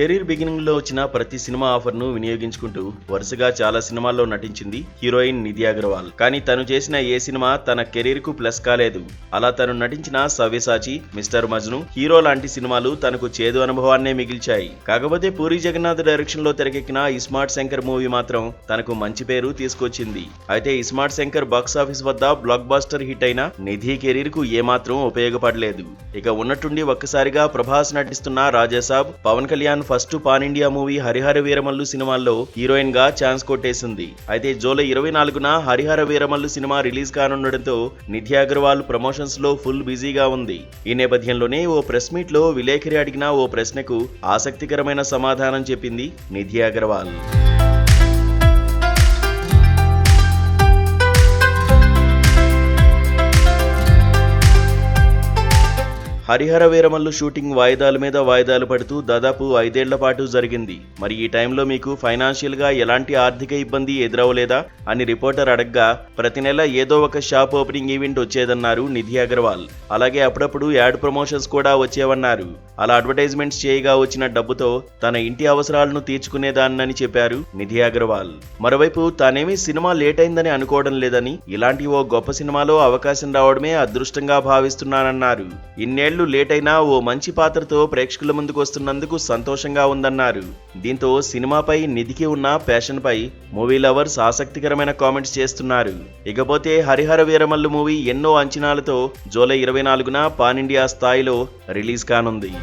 Career beginning లో వచ్చిన ప్రతి సినిమా ఆఫర్ ను వినియోగించుకుంటూ వరుసగా చాలా సినిమాల్లో నటించింది హీరోయిన్ నిధి అగర్వాల్. కానీ తను చేసిన ఏ సినిమా తన కెరీర్ కు ప్లస్ కాలేదు. అలా తను నటించిన సవ్యసాచి, మిస్టర్ మజ్ను, హీరో లాంటి సినిమాలు తనకు చేదు అనుభవాన్నే మిగిల్చాయి. కాకపోతే పూరి జగన్నాథ్ డైరెక్షన్ లో తెరకెక్కిన ఇస్మార్ట్ శంకర్ మూవీ మాత్రం తనకు మంచి పేరు తీసుకొచ్చింది. అయితే ఇస్మార్ట్ శంకర్ బాక్సాఫీస్ వద్ద బ్లాక్ బాస్టర్ హిట్ అయిన నిధి కెరీర్ కు ఏమాత్రం ఉపయోగపడలేదు. ఇక ఉన్నట్టుండి ఒక్కసారిగా ప్రభాస్ నటిస్తున్న Rajasaab, Pawan Kalyan first pan India movie Harihara Veeramallu సినిమాల్లో హీరోయిన్ గా ఛాన్స్ కొట్టేసింది. అయితే జూలై 24న హరిహర వీరమల్లు సినిమా రిలీజ్ కానుండటంతో నిధి అగర్వాల్ ప్రమోషన్స్ లో ఫుల్ బిజీగా ఉంది. ఈ నేపథ్యంలోనే ఓ ప్రెస్ మీట్ లో విలేకరి అడిగిన ఓ ప్రశ్నకు ఆసక్తికరమైన సమాధానం చెప్పింది నిధి అగర్వాల్. హరిహర వీరమల్లు షూటింగ్ వాయిదాల మీద వాయిదాలు పడుతూ దాదాపు 5 ఏళ్ల పాటు జరిగింది. మరి ఈ టైంలో మీకు ఫైనాన్షియల్ గా ఎలాంటి ఆర్థిక ఇబ్బంది ఎదురవలేదా అని రిపోర్టర్ అడగ్గా, ప్రతి నెల ఏదో ఒక shop opening event వచ్చేదన్నారు Nidhi Agarwal. అలాగే అప్పుడప్పుడు యాడ్ ప్రమోషన్స్ కూడా వచ్చేవన్నారు. అలా అడ్వర్టైజ్మెంట్స్ చేయగా వచ్చిన డబ్బుతో తన ఇంటి అవసరాలను తీర్చుకునేదాన్నని చెప్పారు నిధి అగర్వాల్. మరోవైపు తానేమీ సినిమా లేట్ అయిందని అనుకోవడం లేదని, ఇలాంటి ఓ గొప్ప సినిమాలో అవకాశం రావడమే అదృష్టంగా భావిస్తున్నానన్నారు. ఇన్నేళ్లు లేట్ అయినా ఓ మంచి పాత్రతో ప్రేక్షకుల ముందుకు వస్తున్నందుకు సంతోషంగా ఉందన్నారు. దీంతో సినిమాపై నిధికి ఉన్న ప్యాషన్ పై మూవీ లవర్స్ ఆసక్తికరమైన కామెంట్స్ చేస్తున్నారు. ఇకపోతే హరిహర వీరమల్లు మూవీ ఎన్నో అంచనాలతో జూలై 24న పాన్ ఇండియా స్థాయిలో రిలీజ్ కానుంది.